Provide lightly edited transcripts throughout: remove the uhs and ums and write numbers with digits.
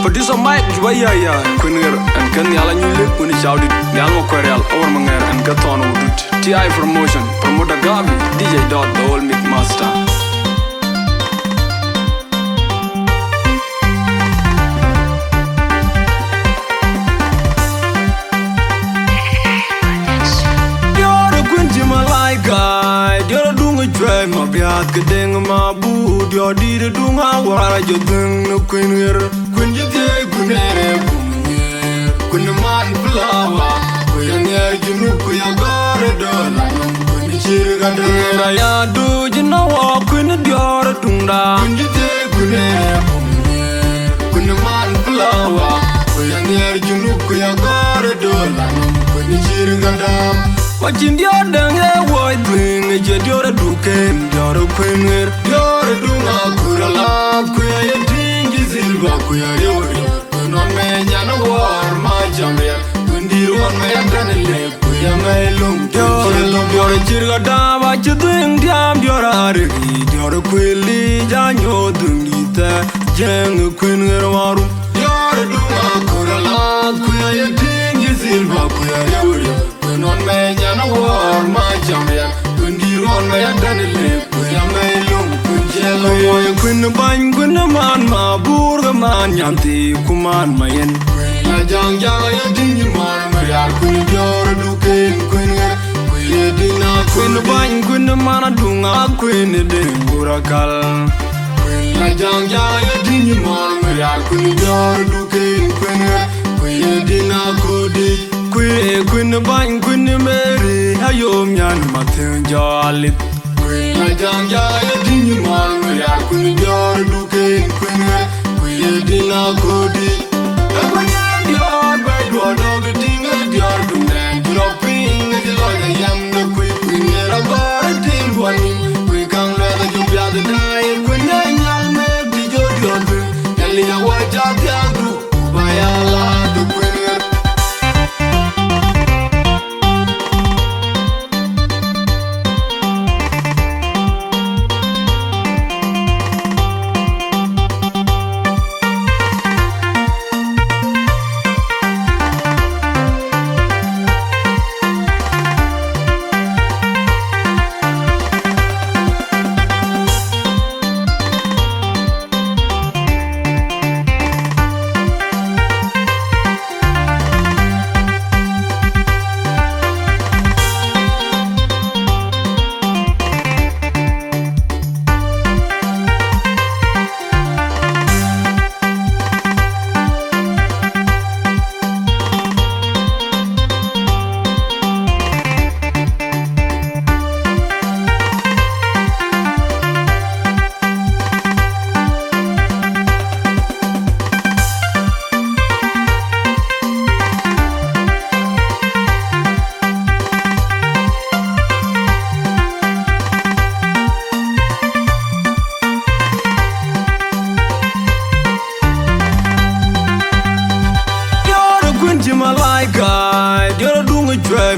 Producer Mike Jwaya ya kunir and kan yala nyulik kuni chawdit nyal mo kwereal over manger and gaton udut TI promotion promoter Gabi DJ Dot the whole mix master. Ma biat kedeng ma bu dio di de dunga wara jo deng no kunir kun je te kunere kunir kun man flawa ku ya junu ku ya gore do la kun chir ga de ya du jino wa kun dio tunda kun je te kunere kunir kun man flawa ku ya junu ku ya gore do la kun chir ga dam Wajin dia dengue woi bring je dia duken dia kwener dia dunga kurala kuya yetingi zilva kuya yori non me nyana war ma jamre kundiru on me tanele kuya melum dia jirga dama chuding diam dia ari dia kweli janyo dungita jeng kwener waru dia dunga kurala kuya yetingi zilva kuya yori non me nyana war ma jamre kundiru on me tanele kuya melum kunjelo moy kun ban kun man ma burga man yanti kuman mayen la jang jang ya dingi man ma ya kun jor duken kun dina kun ban kun man dunga kun de burakal la jang jang ya dingi man ma ya kun jor duken kun dina kodi kun ban kun meri ayom nyan maten jalit la jang jang ya dingi man ma ya kun jor duken kun dina kodi akonya dior ba do dog dinga dior dunen dropping the loya yam no kun ra gore tin wani we kan la da jubya de nai kun nyal me di jo dior dali ya wa ja ya du ba ya la du kun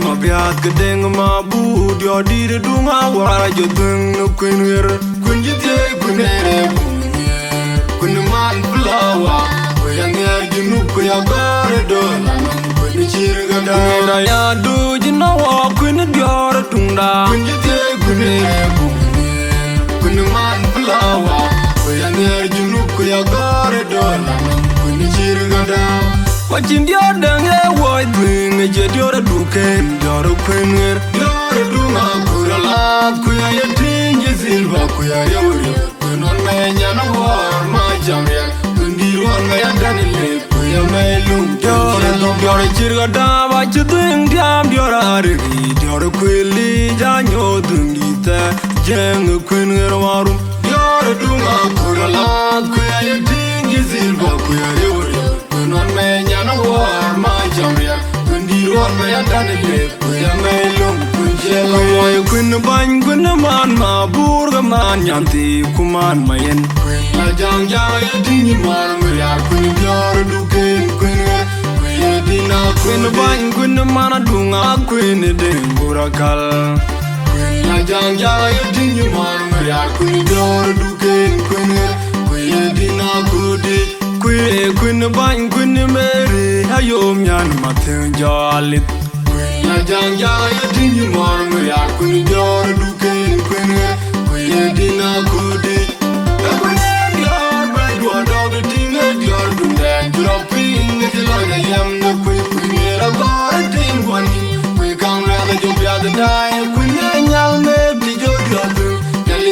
ma biat kedeng ma bu dio di de dunga wara jo deng no kunir kun je te kunere kun man flawa ku ya junu ku ya gore do la kun chir ga da ya du jino wa kun dio tunda kun je te kunere kun man flawa ku ya junu ku ya gore do la kun chir ga da Wajin dia dengue woi bring je dia duken dia kwener dia dunga kurala kuya yetingi zilva kuya yori non me nyana war ma jamre kundiru on me tanele kuya melum dia jirga dama chuding diam dia ari dia kweli janyo dungita jeng kwener waru dia dunga kurala kuya yetingi zilva kuya yori non me nyana war ma jamre kundiru on me tanele kuya melum kunjelo moy kun ban kun man ma burga man yanti kuman mayen la jang jang ya dingi man ma ya kun jor duken kun dina kun ban kun man dunga kun de burakal la jang jang ya dingi man ma ya kun jor duken kun dina kodi Queen bang queen Mary hayom nyan matin jalit Queen la jang ya dingi mor me ya queen jor du ken queen dina kudi Queen dior by do dog dinga dior du den dropping the la yam the queen la bar ding one Queen kang la the job ya the dai Queen nyal me bi jo jo du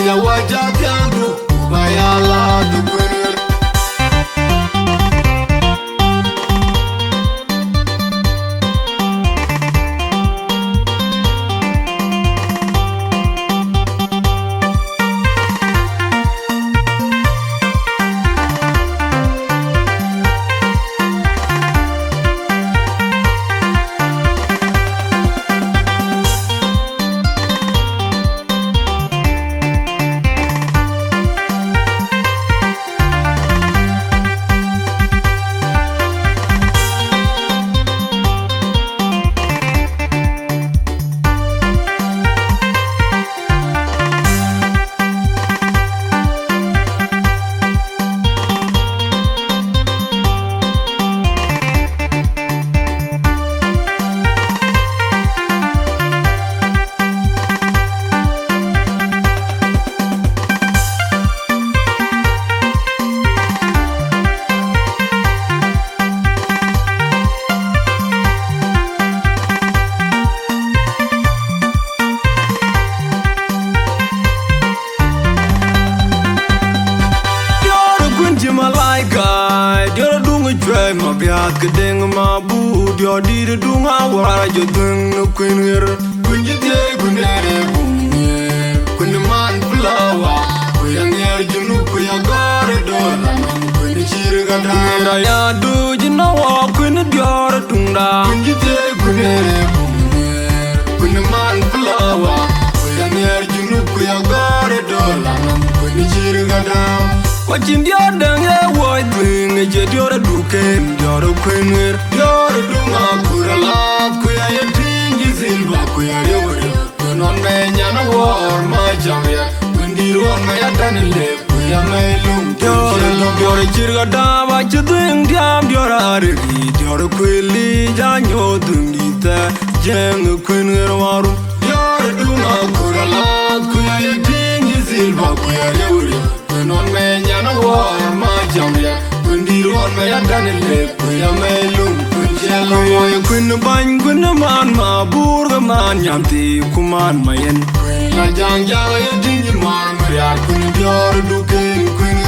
ya waja tiangu bayala du queen Ma biat kedeng ma bu dio di dunga wara jo dung no queen wer kun jite kunere bunye kun man flower ku yang yer junu ku ya gore do kun chir ga da ya du jino wa kun dio tunda kun jite kunere bunye kun man flower ku yang yer junu ku ya gore do kun chir ga da Watching the other way, doing a jet or a duken, you're a queen, you're a dunga, kurala, queer thing is in Bakuya, you're not man, you're a war, my jamia, when you want my attorney, we are my loom, you're a chirgada, what you doing, damn, you're a read, you're a quilly, Jan, you're doing it, Jang, a queen, you're a dunga, kurala, queer thing is in Bakuya, you're non me nyana war ma jamya kundiru on me yadanile kuya me lum kunjelo moy kun ban kun man ma burga man yamti kuman mayen la janja yedini mar ya kun dior du ken kun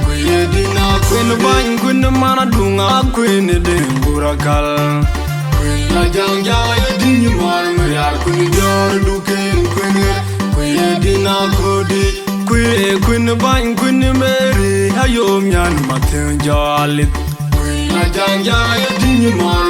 kuya dina kun ban kun man dunga kun de burakal la janja yedini mar ya kun dior du ken kun kuya dina kodi Queen bang Queen Mary hayom nyan matin jalit Queen la jang ya dingi mor